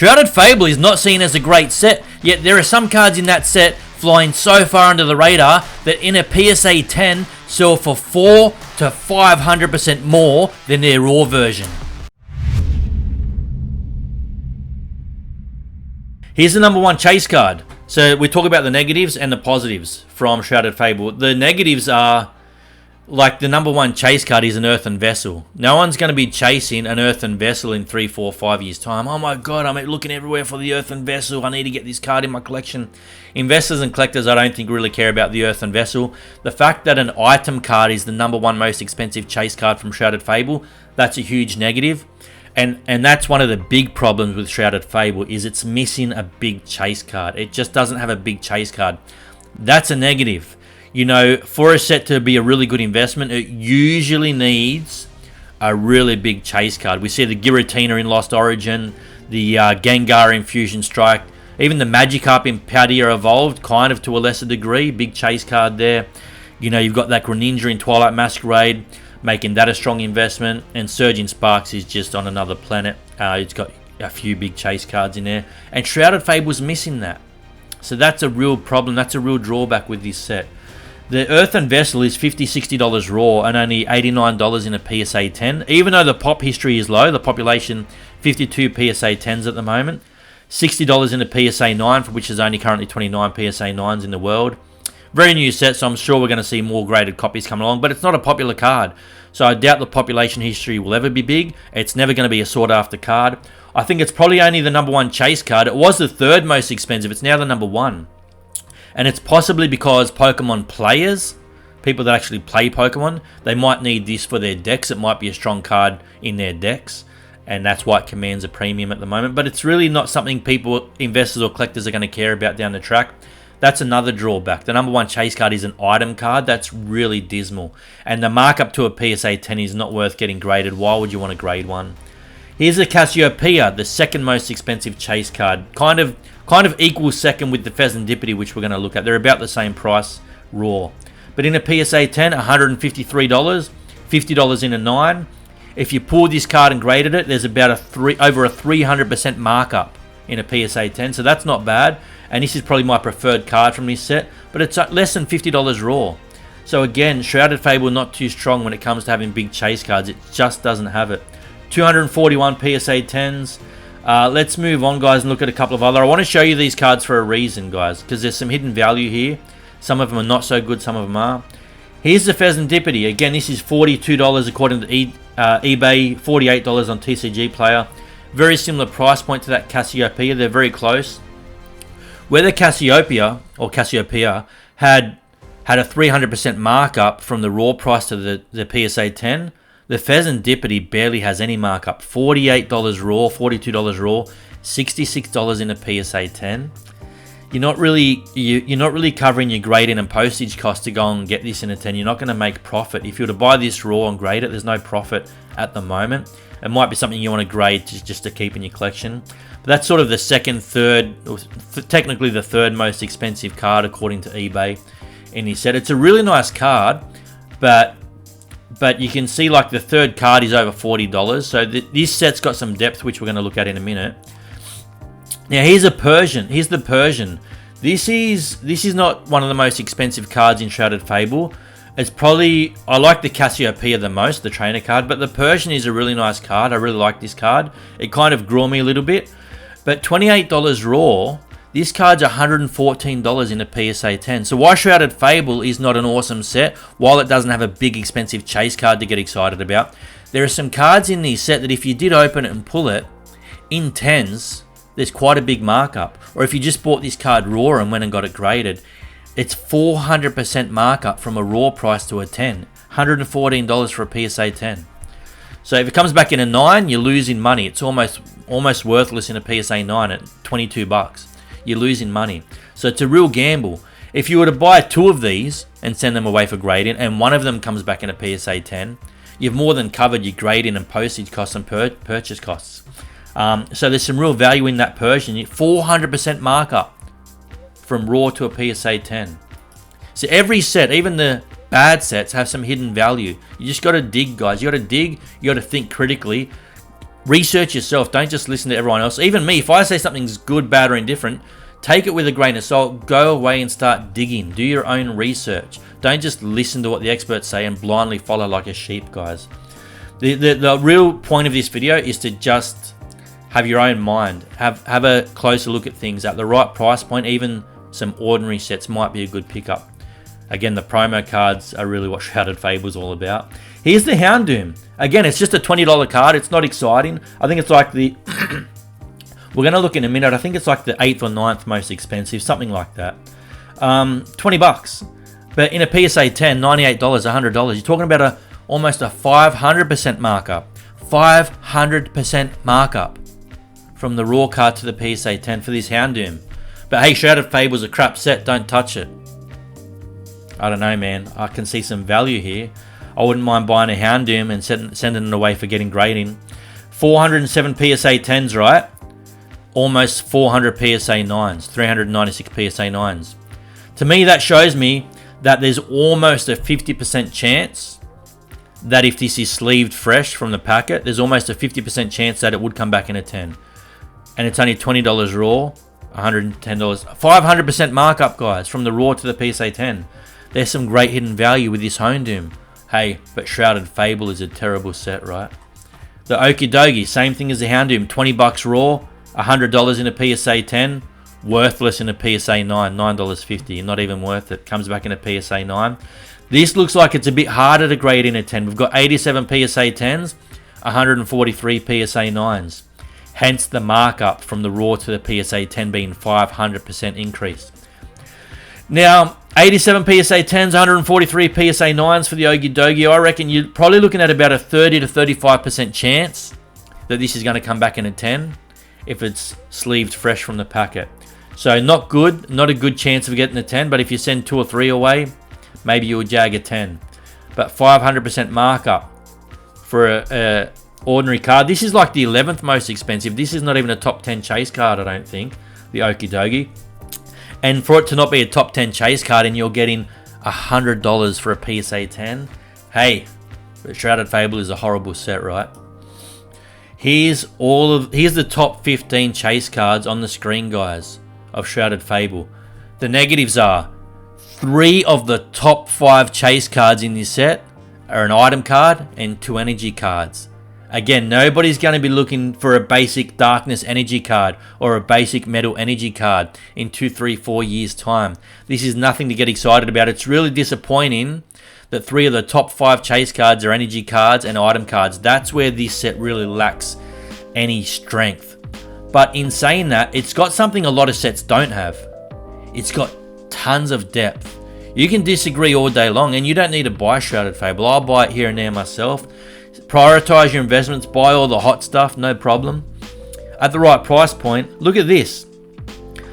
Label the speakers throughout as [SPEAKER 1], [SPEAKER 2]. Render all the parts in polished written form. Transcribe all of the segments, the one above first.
[SPEAKER 1] Shrouded Fable is not seen as a great set, yet there are some cards in that set flying so far under the radar that in a PSA 10 sell for 4 to 500% more than their raw version. Here's the number one chase card. So we talk about the negatives and the positives from Shrouded Fable. The negatives are, like, the number one chase card is an earthen vessel. No one's going to be chasing an earthen vessel in 3, 4, 5 years' time. Oh my god, I'm looking everywhere for the earthen vessel. I need to get this card in my collection. Investors and collectors, I don't think, really care about the earthen vessel. The fact that an item card is the number one most expensive chase card from Shrouded Fable, that's a huge negative. And that's one of the big problems with Shrouded Fable, is it's missing a big chase card. It just doesn't have a big chase card. That's a negative. You know, for a set to be a really good investment, it usually needs a really big chase card. We see the Giratina in Lost Origin, the Gengar in Fusion Strike, even the Magikarp in Paldea Evolved, kind of to a lesser degree. Big chase card there. You know, you've got that Greninja in Twilight Masquerade, making that a strong investment. And Surging Sparks is just on another planet. It's got a few big chase cards in there. And Shrouded Fable's missing that. So that's a real problem. That's a real drawback with this set. The Earthen Vessel is $50, $60 raw and only $89 in a PSA 10. Even though the pop history is low, the population 52 PSA 10s at the moment. $60 in a PSA 9, for which there's only currently 29 PSA 9s in the world. Very new set, so I'm sure we're going to see more graded copies come along, but it's not a popular card. So I doubt the population history will ever be big. It's never going to be a sought after card. I think it's probably only the number one chase card. It was the third most expensive. It's now the number one. And it's possibly because Pokemon players, people that actually play Pokemon, they might need this for their decks. It might be a strong card in their decks, and that's why it commands a premium at the moment. But it's really not something people, investors or collectors, are going to care about down the track. That's another drawback. The number one chase card is an item card. That's really dismal. And the markup to a PSA 10 is not worth getting graded. Why would you want to grade one? Here's the Cassiopeia, the second most expensive chase card. Kind of equal second with the Pheasantipity, which we're going to look at. They're about the same price raw. But in a PSA 10, $153, $50 in a 9. If you pulled this card and graded it, there's about over a 300% markup in a PSA 10. So that's not bad. And this is probably my preferred card from this set. But it's less than $50 raw. So again, Shrouded Fable not too strong when it comes to having big chase cards. It just doesn't have it. 241 PSA 10s. Let's move on, guys, and look at a couple of other. I want to show you these cards for a reason, guys, because there's some hidden value here. Some of them are not so good, some of them are. Here's the Pheasantipity. Again, this is $42 according to eBay, $48 on TCG Player. Very similar price point to that Cassiopeia. They're very close. Where the Cassiopeia had a 300% markup from the raw price to the PSA 10, the Pheasantipity barely has any markup. $48 raw, $42 raw, $66 in a PSA 10. You're not really covering your grading and postage costs to go and get this in a 10. You're not going to make profit. If you were to buy this raw and grade it, there's no profit at the moment. It might be something you want to grade just to keep in your collection. But that's sort of the second, third, or technically the third most expensive card according to eBay in this set. It's a really nice card, but you can see, like, the third card is over $40. So this set's got some depth, which we're going to look at in a minute. Now here's a Persian. Here's the Persian. This is not one of the most expensive cards in Shrouded Fable. It's probably, I like the Cassiopeia the most, the trainer card, but the Persian is a really nice card. I really like this card. It kind of grew me a little bit. But $28 raw, this card's $114 in a PSA 10. So why Shrouded Fable is not an awesome set, while it doesn't have a big expensive chase card to get excited about, there are some cards in this set that if you did open it and pull it, in 10s, there's quite a big markup. Or if you just bought this card raw and went and got it graded, it's 400% markup from a raw price to a 10. $114 for a PSA 10. So if it comes back in a 9, you're losing money. It's almost worthless in a PSA 9 at $22. You're losing money. So it's a real gamble. If you were to buy 2 of these and send them away for grading, and one of them comes back in a PSA 10, you've more than covered your grading and postage costs and purchase costs. So there's some real value in that Persian. 400% markup from raw to a PSA 10. So every set, even the bad sets, have some hidden value. You just got to dig, guys. You got to dig. You got to think critically. Research yourself. Don't just listen to everyone else. Even me, if I say something's good, bad, or indifferent, take it with a grain of salt. Go away and start digging. Do your own research. Don't just listen to what the experts say and blindly follow like a sheep, guys. The real point of this video is to just have your own mind. Have a closer look at things. At the right price point, even some ordinary sets might be a good pickup. Again, the promo cards are really what Shrouded Fable is all about. Here's the Houndoom. Again, it's just a $20 card. It's not exciting. I think it's like the... We're going to look in a minute. I think it's like the 8th or 9th most expensive, something like that. 20 bucks. But in a PSA 10, $98, $100. You're talking about almost a 500% markup. 500% markup from the raw card to the PSA 10 for this Houndoom. But hey, Shrouded Fable's a crap set. Don't touch it. I don't know, man. I can see some value here. I wouldn't mind buying a Houndoom and sending it away for getting grading. 407 PSA 10s, right? Almost 400 PSA 9s. 396 PSA 9s. To me, that shows me that there's almost a 50% chance that if this is sleeved fresh from the packet, there's almost a 50% chance that it would come back in a 10. And it's only $20 raw, $110. 500% markup, guys, from the raw to the PSA 10. There's some great hidden value with this Houndoom. Hey, but Shrouded Fable is a terrible set, right? The Okie Dokie, same thing as the Houndoom. 20 bucks raw, $100 in a PSA 10. Worthless in a PSA 9, $9.50. Not even worth it. Comes back in a PSA 9. This looks like it's a bit harder to grade in a 10. We've got 87 PSA 10s, 143 PSA 9s. Hence the markup from the raw to the PSA 10 being 500% increase. Now, 87 PSA 10s, 143 PSA 9s for the Okie Dokie. I reckon you're probably looking at about a 30 to 35% chance that this is going to come back in a 10 if it's sleeved fresh from the packet. So not good, not a good chance of getting a 10, but if you send 2 or 3 away, maybe you'll jag a 10. But 500% markup for a ordinary card. This is like the 11th most expensive. This is not even a top 10 chase card, I don't think, the Okie Dokie. And for it to not be a top 10 chase card and you're getting $100 for a PSA 10, hey, but Shrouded Fable is a horrible set, right? Here's the top 15 chase cards on the screen, guys, of Shrouded Fable. The negatives are 3 of the top 5 chase cards in this set are an item card and 2 energy cards. Again, nobody's going to be looking for a basic darkness energy card or a basic metal energy card in 2, 3, 4 years' time. This is nothing to get excited about. It's really disappointing that 3 of the top 5 chase cards are energy cards and item cards. That's where this set really lacks any strength. But in saying that, it's got something a lot of sets don't have. It's got tons of depth. You can disagree all day long and you don't need to buy Shrouded Fable. I'll buy it here and there myself. Prioritize your investments, buy all the hot stuff, no problem. At the right price point, look at this.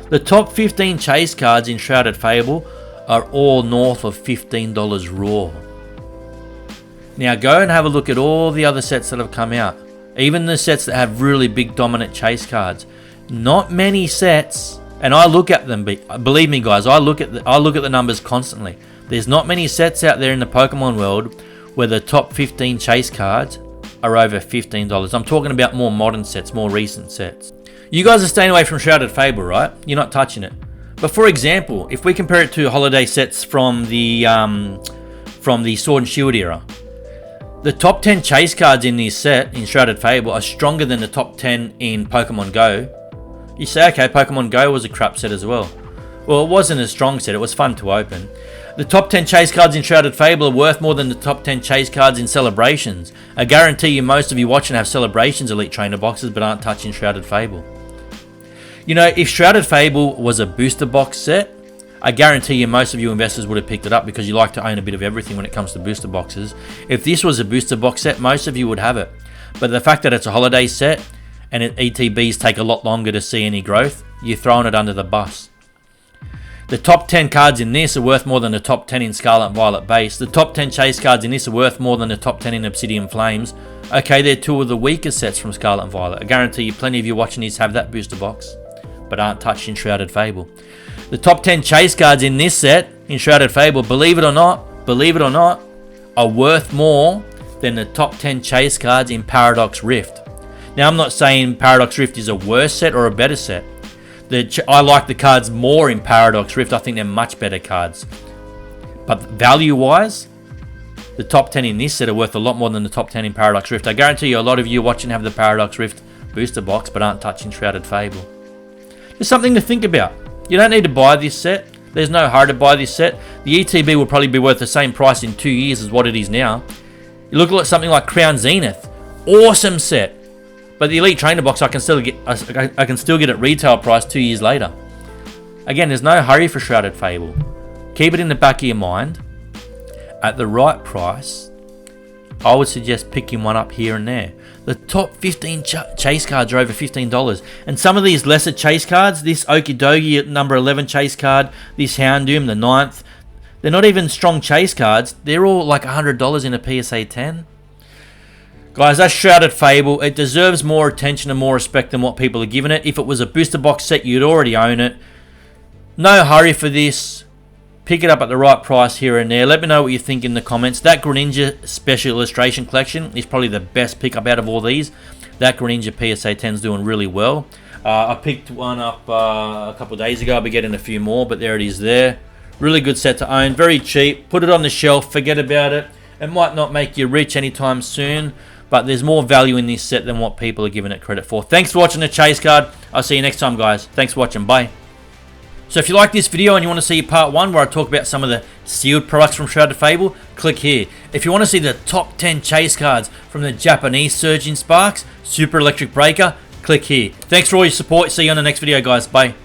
[SPEAKER 1] The top 15 chase cards in Shrouded Fable are all north of $15 raw. Now go and have a look at all the other sets that have come out. Even the sets that have really big dominant chase cards. Not many sets, and I look at them, believe me guys, I look at the numbers constantly. There's not many sets out there in the Pokemon world where the top 15 chase cards are over $15. I'm talking about more modern sets, more recent sets. You guys are staying away from Shrouded Fable, right? You're not touching it. But for example, if we compare it to holiday sets from the Sword and Shield era, the top 10 chase cards in this set, in Shrouded Fable, are stronger than the top 10 in Pokemon Go. You say, okay, Pokemon Go was a crap set as well. Well, it wasn't a strong set, it was fun to open. The top 10 chase cards in Shrouded Fable are worth more than the top 10 chase cards in Celebrations. I guarantee you most of you watching have Celebrations Elite Trainer boxes but aren't touching Shrouded Fable. You know, if Shrouded Fable was a booster box set, I guarantee you most of you investors would have picked it up because you like to own a bit of everything when it comes to booster boxes. If this was a booster box set, most of you would have it. But the fact that it's a holiday set and ETBs take a lot longer to see any growth, you're throwing it under the bus. The top 10 cards in this are worth more than the top 10 in Scarlet and Violet base. The top 10 chase cards in this are worth more than the top 10 in Obsidian Flames. Okay, they're 2 of the weaker sets from Scarlet and Violet. I guarantee you plenty of you watching these have that booster box, but aren't touching Shrouded Fable. The top 10 chase cards in this set, in Shrouded Fable, believe it or not, are worth more than the top 10 chase cards in Paradox Rift. Now, I'm not saying Paradox Rift is a worse set or a better set. I like the cards more in Paradox Rift. I think they're much better cards. But value-wise, the top 10 in this set are worth a lot more than the top 10 in Paradox Rift. I guarantee you a lot of you watching have the Paradox Rift booster box but aren't touching Shrouded Fable. There's something to think about. You don't need to buy this set. There's no hurry to buy this set. The ETB will probably be worth the same price in 2 years as what it is now. You look at something like Crown Zenith. Awesome set. But the Elite Trainer box, I can still get at retail price 2 years later. Again, there's no hurry for Shrouded Fable. Keep it in the back of your mind. At the right price, I would suggest picking one up here and there. The top 15 chase cards are over $15. And some of these lesser chase cards, this Okidogi number 11 chase card, this Houndoom, the 9th, they're not even strong chase cards. They're all like $100 in a PSA 10. Guys, that's Shrouded Fable. It deserves more attention and more respect than what people are giving it. If it was a booster box set, you'd already own it. No hurry for this. Pick it up at the right price here and there. Let me know what you think in the comments. That Greninja Special Illustration Collection is probably the best pickup out of all these. That Greninja PSA 10 is doing really well. I picked one up a couple of days ago. I'll be getting a few more, but there it is there. Really good set to own. Very cheap. Put it on the shelf. Forget about it. It might not make you rich anytime soon, but there's more value in this set than what people are giving it credit for. Thanks for watching the chase card. I'll see you next time, guys. Thanks for watching. Bye. So if you like this video and you want to see part 1 where I talk about some of the sealed products from Shrouded Fable, click here. If you want to see the top 10 chase cards from the Japanese Surging Sparks, Super Electric Breaker, click here. Thanks for all your support. See you on the next video, guys. Bye.